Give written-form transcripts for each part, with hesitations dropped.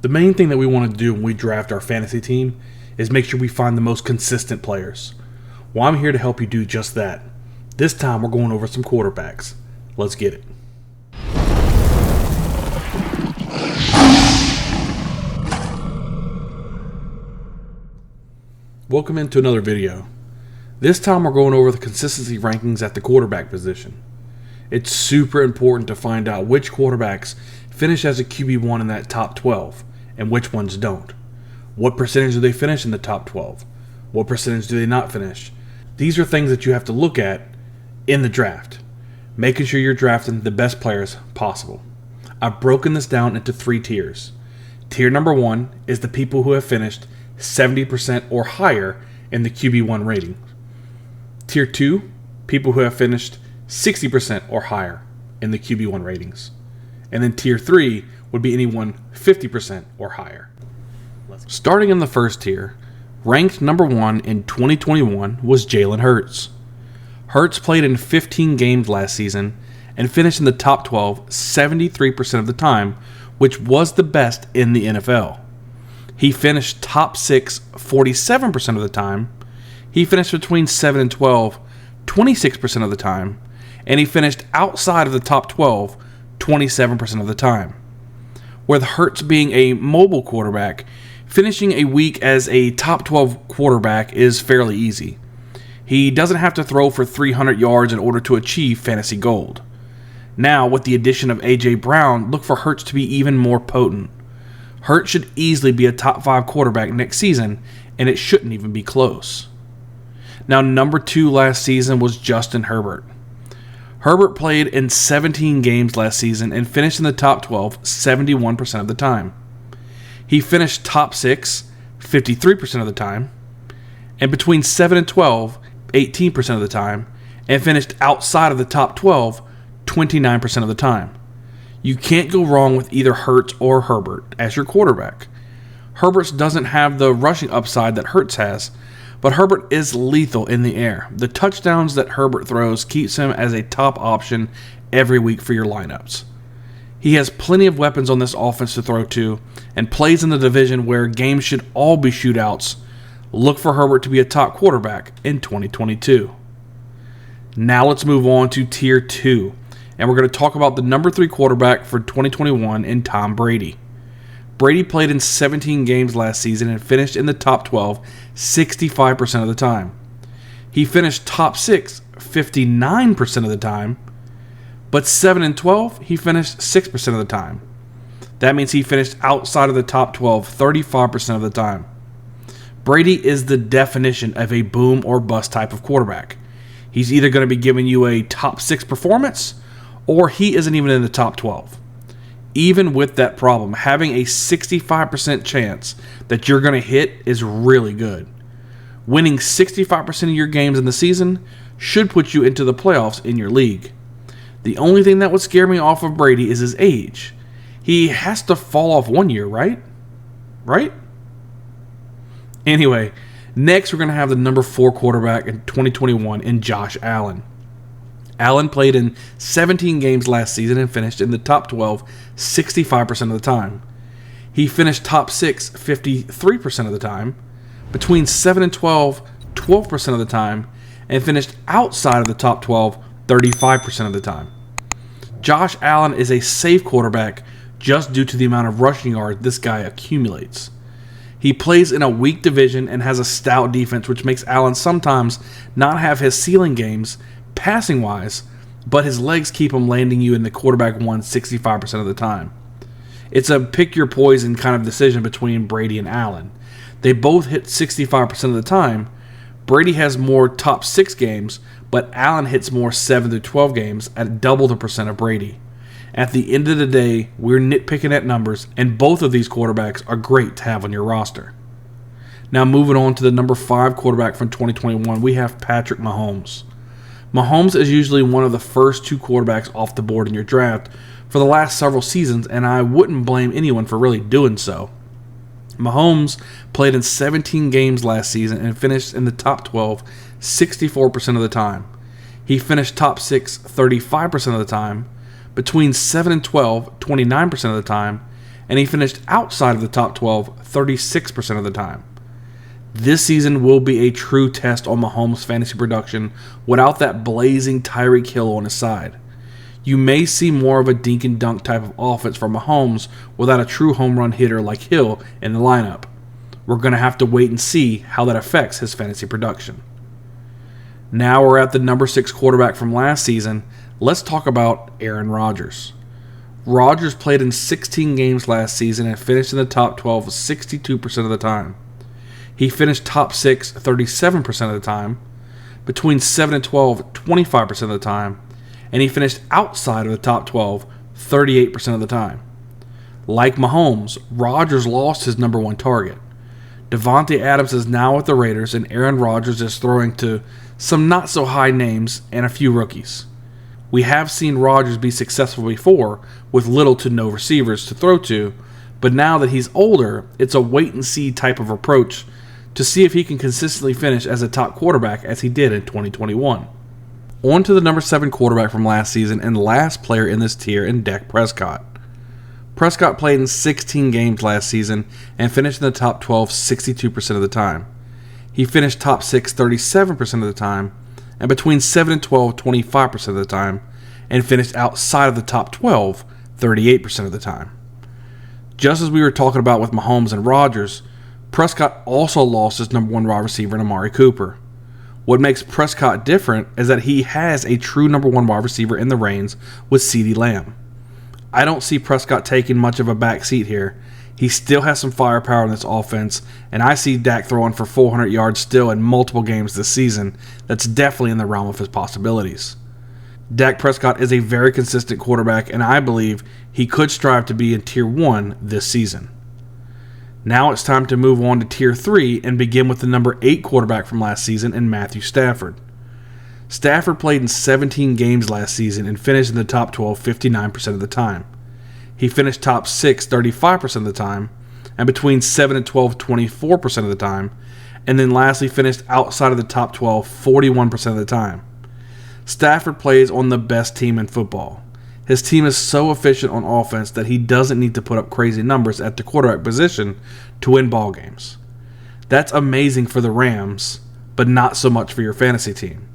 The main thing that we want to do when we draft our fantasy team is make sure we find the most consistent players. Well, I'm here to help you do just that. This time we're going over some quarterbacks. Let's get it. Welcome into another video. This time we're going over the consistency rankings at the quarterback position. It's super important to find out which quarterbacks finish as a QB1 in that top 12 and which ones don't. What percentage do they finish in the top 12? What percentage do they not finish? These are things that you have to look at in the draft, making sure you're drafting the best players possible. I've broken this down into 3 tiers. Tier number 1 is the people who have finished 70% or higher in the QB1 rating. Tier 2, people who have finished 60% or higher in the QB1 ratings. And then Tier 3 would be anyone 50% or higher. Starting in the first tier, ranked number 1 in 2021 was Jalen Hurts. Hurts played in 15 games last season and finished in the top 12 73% of the time, which was the best in the NFL. He finished top 6 47% of the time. He finished between 7 and 12 26% of the time. And he finished outside of the top 12 27% of the time. With Hurts being a mobile quarterback, finishing a week as a top 12 quarterback is fairly easy. He doesn't have to throw for 300 yards in order to achieve fantasy gold. Now, with the addition of A.J. Brown, look for Hurts to be even more potent. Hurts should easily be a top 5 quarterback next season, and it shouldn't even be close. Now, number 2 last season was Justin Herbert. Herbert played in 17 games last season and finished in the top 12 71% of the time. He finished top 6 53% of the time, and between 7 and 12 18% of the time, and finished outside of the top 12 29% of the time. You can't go wrong with either Hurts or Herbert as your quarterback. Herbert doesn't have the rushing upside that Hurts has, but Herbert is lethal in the air. The touchdowns that Herbert throws keeps him as a top option every week for your lineups. He has plenty of weapons on this offense to throw to and plays in the division where games should all be shootouts. Look for Herbert to be a top quarterback in 2022. Now let's move on to Tier 2, and we're going to talk about the number 3 quarterback for 2021 in Tom Brady. Brady played in 17 games last season and finished in the top 12 65% of the time. He finished top 6 59% of the time, but 7 and 12 he finished 6% of the time. That means he finished outside of the top 12 35% of the time. Brady is the definition of a boom or bust type of quarterback. He's either going to be giving you a top 6 performance, or he isn't even in the top 12. Even with that problem, having a 65% chance that you're going to hit is really good. Winning 65% of your games in the season should put you into the playoffs in your league. The only thing that would scare me off of Brady is his age. He has to fall off 1 year, right? Right? Anyway, next we're going to have the number 4 quarterback in 2021 in Josh Allen. Allen played in 17 games last season and finished in the top 12 65% of the time. He finished top 6 53% of the time, between 7 and 12 12% of the time, and finished outside of the top 12 35% of the time. Josh Allen is a safe quarterback just due to the amount of rushing yards this guy accumulates. He plays in a weak division and has a stout defense, which makes Allen sometimes not have his ceiling games passing-wise, but his legs keep him landing you in the quarterback 1 65% of the time. It's a pick-your-poison kind of decision between Brady and Allen. They both hit 65% of the time. Brady has more top 6 games, but Allen hits more 7 to 12 games at double the percent of Brady. At the end of the day, we're nitpicking at numbers, and both of these quarterbacks are great to have on your roster. Now moving on to the number 5 quarterback from 2021, we have Patrick Mahomes. Mahomes is usually one of the first 2 quarterbacks off the board in your draft for the last several seasons, and I wouldn't blame anyone for really doing so. Mahomes played in 17 games last season and finished in the top 12 64% of the time. He finished top 6 35% of the time, between 7 and 12 29% of the time, and he finished outside of the top 12 36% of the time. This season will be a true test on Mahomes' fantasy production without that blazing Tyreek Hill on his side. You may see more of a dink and dunk type of offense from Mahomes without a true home run hitter like Hill in the lineup. We're going to have to wait and see how that affects his fantasy production. Now we're at the number 6 quarterback from last season. Let's talk about Aaron Rodgers. Rodgers played in 16 games last season and finished in the top 12 62% of the time. He finished top 6 37% of the time, between 7 and 12 25% of the time, and he finished outside of the top 12 38% of the time. Like Mahomes, Rodgers lost his number 1 target. Devontae Adams is now with the Raiders, and Aaron Rodgers is throwing to some not-so-high names and a few rookies. We have seen Rodgers be successful before with little to no receivers to throw to, but now that he's older, it's a wait-and-see type of approach to see if he can consistently finish as a top quarterback as he did in 2021. On to the number 7 quarterback from last season and last player in this tier in Dak Prescott. Prescott played in 16 games last season and finished in the top 12 62% of the time. He finished top 6 37% of the time, and between 7 and 12 25% of the time, and finished outside of the top 12 38% of the time. Just as we were talking about with Mahomes and Rodgers, Prescott also lost his number 1 wide receiver in Amari Cooper. What makes Prescott different is that he has a true number 1 wide receiver in the reins with CeeDee Lamb. I don't see Prescott taking much of a back seat here. He still has some firepower in this offense, and I see Dak throwing for 400 yards still in multiple games this season. That's definitely in the realm of his possibilities. Dak Prescott is a very consistent quarterback, and I believe he could strive to be in Tier 1 this season. Now it's time to move on to Tier 3 and begin with the number 8 quarterback from last season in Matthew Stafford. Stafford played in 17 games last season and finished in the top 12 59% of the time. He finished top 6 35% of the time, and between 7 and 12 24% of the time, and then lastly finished outside of the top 12 41% of the time. Stafford plays on the best team in football. His team is so efficient on offense that he doesn't need to put up crazy numbers at the quarterback position to win ball games. That's amazing for the Rams, but not so much for your fantasy team.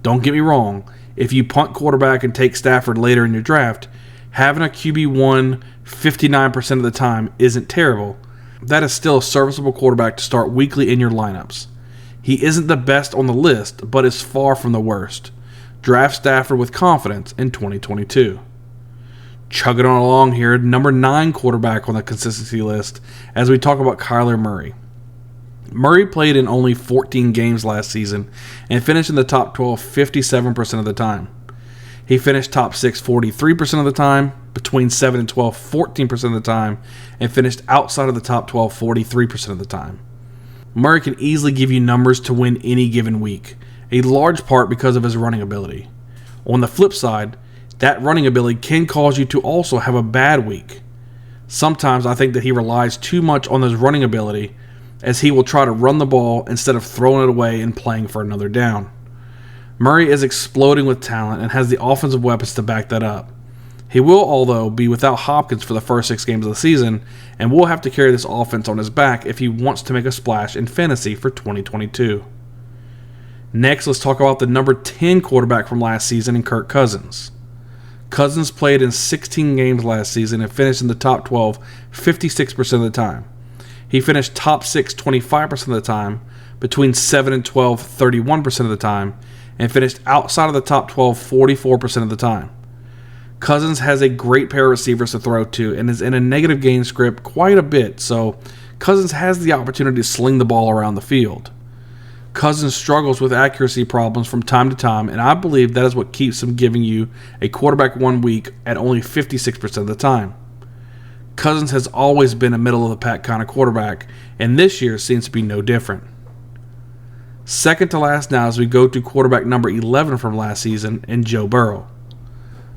Don't get me wrong, if you punt quarterback and take Stafford later in your draft, having a QB1 59% of the time isn't terrible. That is still a serviceable quarterback to start weekly in your lineups. He isn't the best on the list, but is far from the worst. Draft Stafford with confidence in 2022. Chugging on along here, number 9 quarterback on the consistency list as we talk about Kyler Murray. Murray played in only 14 games last season and finished in the top 12 57% of the time. He finished top 6 43% of the time, between 7 and 12 14% of the time, and finished outside of the top 12 43% of the time. Murray can easily give you numbers to win any given week, a large part because of his running ability. On the flip side, that running ability can cause you to also have a bad week. Sometimes I think that he relies too much on his running ability, as he will try to run the ball instead of throwing it away and playing for another down. Murray is exploding with talent and has the offensive weapons to back that up. He will, although, be without Hopkins for the first 6 games of the season, and will have to carry this offense on his back if he wants to make a splash in fantasy for 2022. Next, let's talk about the number 10 quarterback from last season in Kirk Cousins. Cousins played in 16 games last season and finished in the top 12 56% of the time. He finished top 6 25% of the time, between 7 and 12 31% of the time, and finished outside of the top 12 44% of the time. Cousins has a great pair of receivers to throw to and is in a negative game script quite a bit, so Cousins has the opportunity to sling the ball around the field. Cousins struggles with accuracy problems from time to time, and I believe that is what keeps him giving you a quarterback 1 week at only 56% of the time. Cousins has always been a middle-of-the-pack kind of quarterback, and this year seems to be no different. Second to last now as we go to quarterback number 11 from last season in Joe Burrow.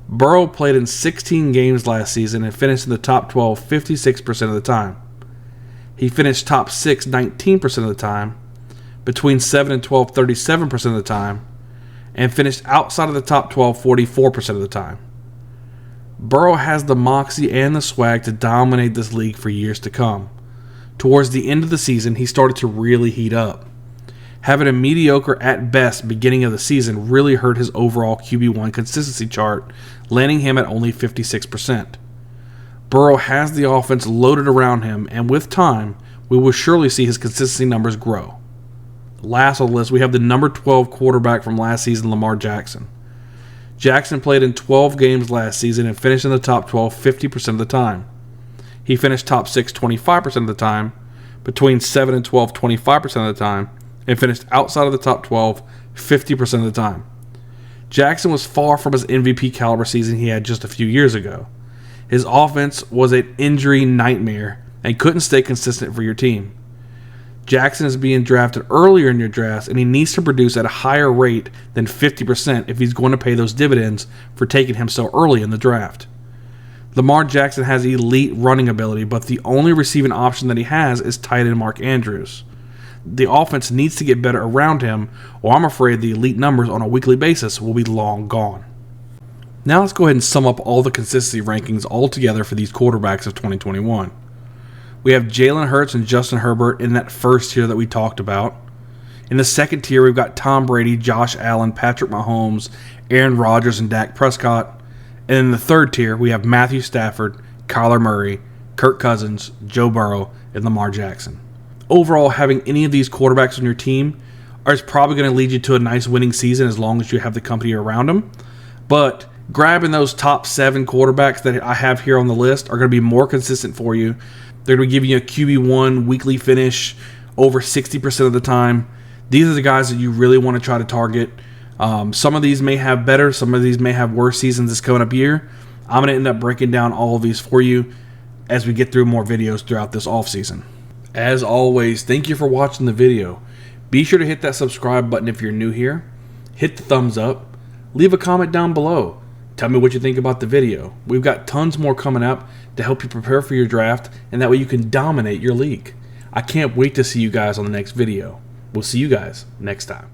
Burrow played in 16 games last season and finished in the top 12 56% of the time. He finished top 6 19% of the time, between 7 and 12 37% of the time, and finished outside of the top 12 44% of the time. Burrow has the moxie and the swag to dominate this league for years to come. Towards the end of the season, he started to really heat up. Having a mediocre at best beginning of the season really hurt his overall QB1 consistency chart, landing him at only 56%. Burrow has the offense loaded around him, and with time, we will surely see his consistency numbers grow. Last on the list, we have the number 12 quarterback from last season, Lamar Jackson. Jackson played in 12 games last season and finished in the top 12 50% of the time. He finished top 6 25% of the time, between 7 and 12 25% of the time, and finished outside of the top 12 50% of the time. Jackson was far from his MVP caliber season he had just a few years ago. His offense was an injury nightmare and couldn't stay consistent for your team. Jackson is being drafted earlier in your drafts, and he needs to produce at a higher rate than 50% if he's going to pay those dividends for taking him so early in the draft. Lamar Jackson has elite running ability, but the only receiving option that he has is tight end Mark Andrews. The offense needs to get better around him, or I'm afraid the elite numbers on a weekly basis will be long gone. Now let's go ahead and sum up all the consistency rankings all together for these quarterbacks of 2021. We have Jalen Hurts and Justin Herbert in that first tier that we talked about. In the second tier, we've got Tom Brady, Josh Allen, Patrick Mahomes, Aaron Rodgers, and Dak Prescott. And in the third tier, we have Matthew Stafford, Kyler Murray, Kirk Cousins, Joe Burrow, and Lamar Jackson. Overall, having any of these quarterbacks on your team is probably going to lead you to a nice winning season as long as you have the company around them. But grabbing those top 7 quarterbacks that I have here on the list are going to be more consistent for you. They're going to give you a QB1 weekly finish over 60% of the time. These are the guys that you really want to try to target. Some of these may have better, some of these may have worse seasons this coming up year. I'm going to end up breaking down all of these for you as we get through more videos throughout this offseason. As always, thank you for watching the video. Be sure to hit that subscribe button if you're new here. Hit the thumbs up. Leave a comment down below. Tell me what you think about the video. We've got tons more coming up to help you prepare for your draft, and that way you can dominate your league. I can't wait to see you guys on the next video. We'll see you guys next time.